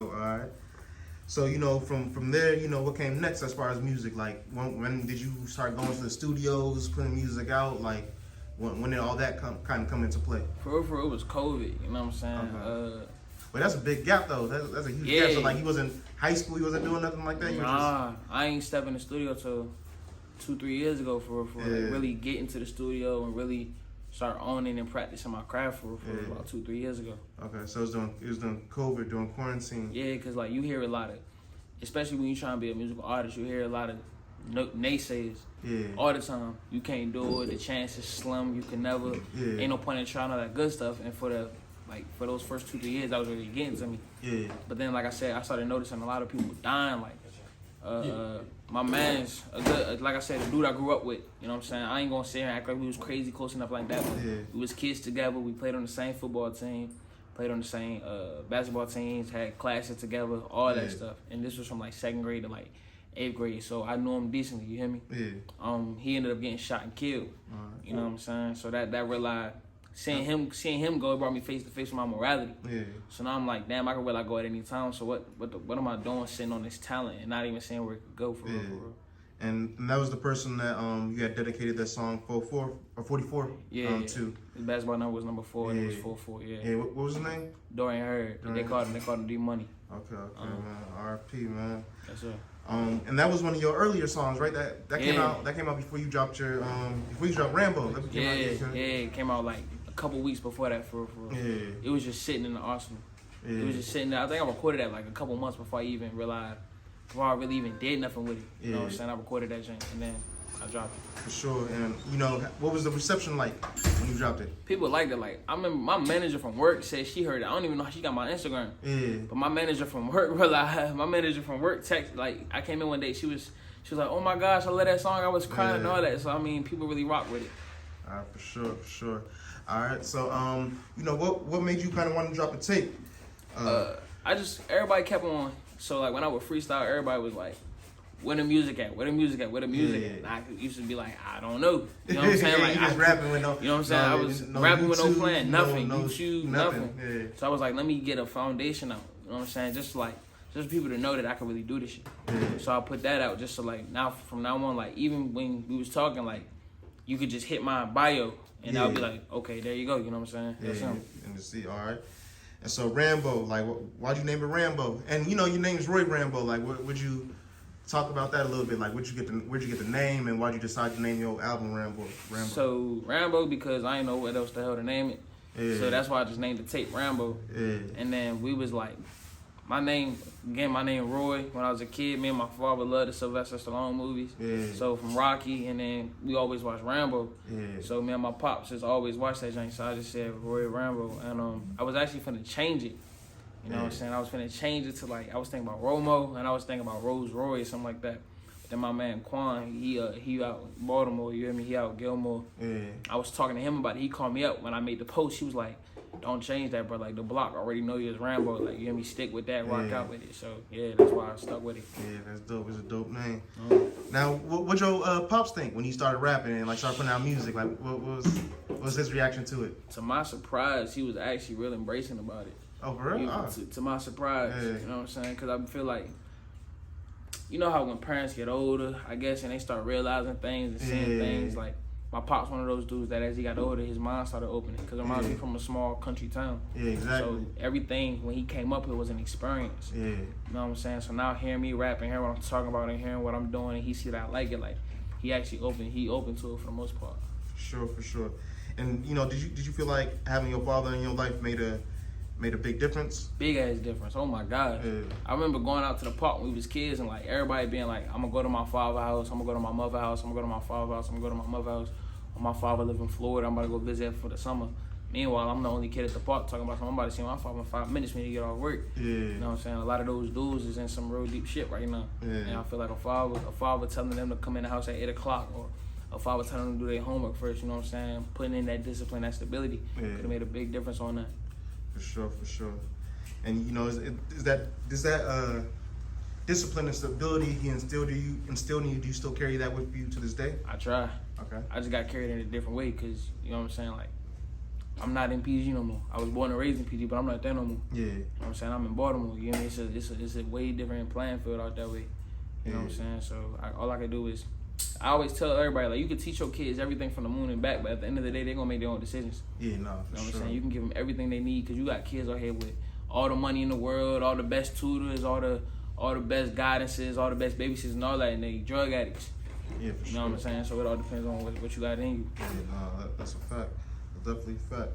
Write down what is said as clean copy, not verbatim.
Alright. So, from there, what came next as far as music? Like, when did you start going to the studios, putting music out? Like, when did all that kind of come into play? For real, it was COVID, you know what I'm saying? Okay. But that's a big gap, though. That's a huge gap. So, like, he was in high school, he wasn't doing nothing like that? I ain't stepped in the studio till 2-3 years ago for like, really get into the studio and really start owning and practicing my craft for about 2-3 years ago. Okay, so it was during COVID, during quarantine. Yeah, because like you hear a lot of, especially when you're trying to be a musical artist, you hear a lot of naysayers all the time. You can't do it, the chance is slim, you can never, ain't no point in trying all that good stuff. And for those first 2-3 years, that was really getting to me. Yeah. But then, like I said, I started noticing a lot of people dying, like, my man's like I said, the dude I grew up with, you know what I'm saying? I ain't gonna sit here and act like we was crazy close enough like that, but we was kids together, we played on the same football team, played on the same basketball teams, had classes together, all that stuff. And this was from like 2nd grade to like 8th grade, so I knew him decently, you hear me? Yeah. He ended up getting shot and killed, you know what I'm saying? So that realized, seeing him go, it brought me face to face with my morality. Yeah. So now I'm like, damn, I can really go at any time. So what am I doing sitting on this talent and not even seeing where it could go for real? And that was the person that you had dedicated that song 44 or 44 to. His basketball number was number 4 and it was 44. Yeah. Yeah. What was his name? Dorian Hurd. They called him D Money. Okay, man. R.I.P. man. Yes, sir. And that was one of your earlier songs, right? That came out. That came out before you dropped your before you dropped Rambo. It came out like a couple weeks before that for real. Yeah. It was just sitting in the arsenal. Yeah. It was just sitting there. I think I recorded that like a couple months before I even realized, before I really even did nothing with it. You know what I'm saying? I recorded that joint and then I dropped it. For sure. And what was the reception like when you dropped it? People liked it. Like, I remember my manager from work said she heard it. I don't even know how she got my Instagram. Yeah. But my manager from work realized, text, like, I came in one day, she was like, oh my gosh, I love that song. I was crying and all that. So I mean, people really rock with it. All right, for sure. All right, so what made you kind of want to drop a tape? Everybody kept on. So like when I would freestyle, everybody was like, where the music at? Where the music at? And I used to be like, I don't know. You know what I'm saying? Like, you just rapping with no. You know what I'm saying? I was rapping with no plan, nothing. YouTube, nothing. Yeah. So I was like, let me get a foundation out. You know what I'm saying? Just for people to know that I can really do this shit. Yeah. So I put that out just so like from now on, like even when we was talking, like you could just hit my bio and I'll be like, okay, there you go. You know what I'm saying? Yeah. And to see, all right. And so Rambo, like, why'd you name it Rambo? And your name's RoyRamboe. Like, would you talk about that a little bit? Like, where'd you get the name, and why'd you decide to name your album Rambo? So Rambo because I didn't know what else the hell to name it. Yeah. So that's why I just named the tape Rambo. Yeah. And then we was like, my name Roy. When I was a kid, me and my father loved the Sylvester Stallone movies. Yeah. So from Rocky, and then we always watched Rambo. Yeah. So me and my pops just always watched that joint. So I just said RoyRamboe, and I was actually finna change it. You know what I'm saying? I was finna change it to like, I was thinking about Romo, and I was thinking about Rolls Royce, something like that. But then my man Quan, he out in Baltimore, you hear me? He out Gilmore. Yeah. I was talking to him about it. He called me up when I made the post. He was like, don't change that, bro. Like, the block already know you as Rambo. Like, you hear me? Stick with that, rock out with it. So, yeah, that's why I stuck with it. Yeah, that's dope. It's a dope name. Now, what'd your pops think when you started rapping and, like, started putting out music? Like, what was his reaction to it? To my surprise, he was actually real embracing about it. Oh, for real? To my surprise, you know what I'm saying? Because I feel like, you know how when parents get older, I guess, and they start realizing things and seeing things, like, my pop's one of those dudes that as he got older, his mind started opening. Because it reminds me from a small country town. Yeah, exactly. So everything, when he came up here, was an experience. Yeah. You know what I'm saying? So now hearing me rapping, hearing what I'm talking about, and hearing what I'm doing, and he see that I like it, like, he actually open to it for the most part. For sure. And, did you feel like having your father in your life made a big difference? Big ass difference. Oh my God. Yeah. I remember going out to the park when we was kids and like everybody being like, I'm gonna go to my father's house, I'm gonna go to my mother's house, I'm gonna go to my father's house, I'm gonna go to my mother's house. Or my father live in Florida, I'm about to go visit for the summer. Meanwhile, I'm the only kid at the park talking about something. I'm about to see my father in 5 minutes when he get off work. Yeah. You know what I'm saying? A lot of those dudes is in some real deep shit right now. Yeah. And I feel like a father telling them to come in the house at 8 o'clock or a father telling them to do their homework first, you know what I'm saying? Putting in that discipline, that stability could have made a big difference on that. For sure. And is that discipline and stability he instilled in you? Do you still carry that with you to this day? I try. Okay. I just got carried in a different way because, you know what I'm saying, like, I'm not in PG no more. I was born and raised in PG, but I'm not there no more. Yeah. You know what I'm saying? I'm in Baltimore. You know what I mean? It's a way different playing field out that way. You know what I'm saying? So all I can do is, I always tell everybody, like, you can teach your kids everything from the moon and back, but at the end of the day, they're going to make their own decisions. Yeah, no, for You know what I'm sure. saying? You can give them everything they need because you got kids out here with all the money in the world, all the best tutors, all the best guidances, all the best babysitters and all that, and they drug addicts. Yeah, for sure. You know what I'm saying? So it all depends on what you got in you. Yeah, no, that's a fact. That's definitely a fact.